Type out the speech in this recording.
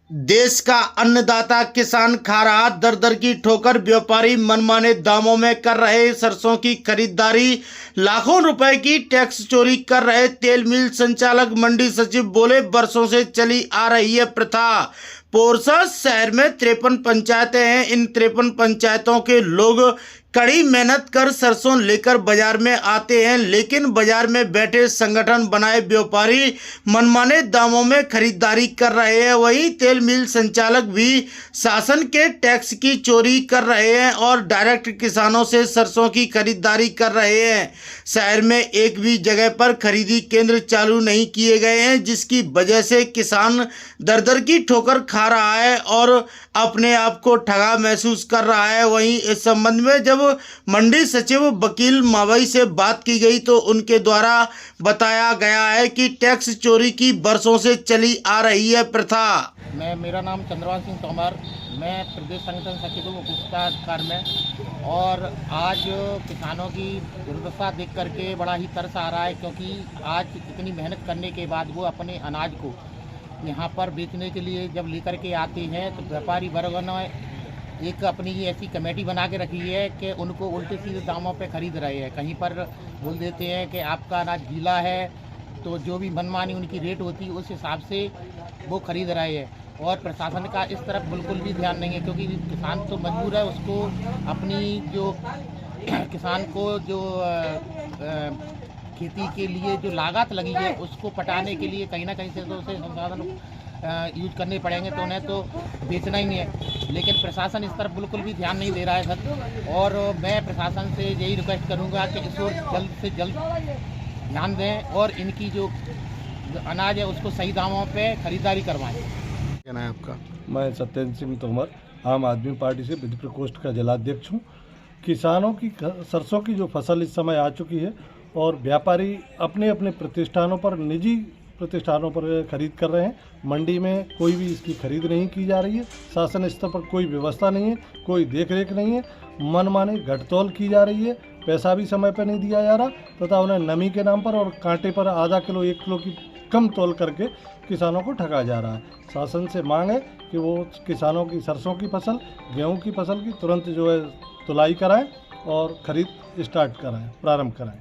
देश का अन्नदाता किसान खा रहा दर दर की ठोकर। व्यापारी मनमाने दामों में कर रहे सरसों की खरीदारी। लाखों रुपए की टैक्स चोरी कर रहे तेल मिल संचालक। मंडी सचिव बोले, वर्षों से चली आ रही है प्रथा। पोरसा शहर में 53 पंचायतें हैं। इन 53 पंचायतों के लोग कड़ी मेहनत कर सरसों लेकर बाजार में आते हैं, लेकिन बाजार में बैठे संगठन बनाए व्यापारी मनमाने दामों में खरीदारी कर रहे हैं। वहीं तेल मिल संचालक भी शासन के टैक्स की चोरी कर रहे हैं और डायरेक्ट किसानों से सरसों की खरीदारी कर रहे हैं। शहर में एक भी जगह पर खरीदी केंद्र चालू नहीं किए गए हैं, जिसकी वजह से किसान दर दर की ठोकर खा रहा है और अपने आप को ठगा महसूस कर रहा है। वहीं इस संबंध में जब मंडी सचिव वकील मावई से बात की गई तो उनके द्वारा बताया गया है कि टैक्स चोरी की वर्षों से चली आ रही है प्रथा। मेरा नाम चंद्रवान सिंह तोमर, मैं प्रदेश संगठन सचिव हूँ उपभोक्ता में। और आज किसानों की दुर्दशा देख करके बड़ा ही तरस आ रहा है, क्योंकि आज इतनी मेहनत करने के बाद वो अपने अनाज को यहाँ पर बेचने के लिए जब लेकर के आते हैं तो व्यापारी वर्गों ने एक अपनी ऐसी कमेटी बना के रखी है कि उनको उल्टे सीधे दामों पे खरीद रहे हैं। कहीं पर बोल देते हैं कि आपका अनाज गीला है, तो जो भी मनमानी उनकी रेट होती है उस हिसाब से वो खरीद रहे हैं। और प्रशासन का इस तरफ बिल्कुल भी ध्यान नहीं है, क्योंकि किसान तो मजबूर है, उसको अपनी जो किसान को जो खेती के लिए जो लागत लगी है उसको पटाने के लिए कहीं ना कहीं से तो उसे संसाधन यूज करने पड़ेंगे, तो उन्हें तो बेचना ही है। लेकिन प्रशासन इस तरफ बिल्कुल भी ध्यान नहीं दे रहा है सर। और मैं प्रशासन से यही रिक्वेस्ट करूंगा कि इस ओर जल्द से जल्द ध्यान दें और इनकी जो अनाज है उसको सही दामों पे खरीदारी करवाएं। क्या नाम है आपका? मैं सत्येंद्र सिंह तोमर, आम आदमी पार्टी से विधि प्रकोष्ठ का जिलाध्यक्ष हूँ। किसानों की सरसों की जो फसल इस समय आ चुकी है और व्यापारी अपने अपने प्रतिष्ठानों पर, निजी प्रतिष्ठानों पर खरीद कर रहे हैं। मंडी में कोई भी इसकी खरीद नहीं की जा रही है। शासन स्तर पर कोई व्यवस्था नहीं है, कोई देखरेख नहीं है। मनमाने घटतौल की जा रही है, पैसा भी समय पर नहीं दिया जा रहा तथा उन्हें नमी के नाम पर और कांटे पर आधा किलो 1 किलो की कम तौल करके किसानों को ठगा जा रहा है। शासन से मांग है कि वो किसानों की सरसों की फसल, गेहूं की फसल की तुरंत जो है तुलाई कराएं और ख़रीद स्टार्ट कराएं, प्रारंभ कराएं।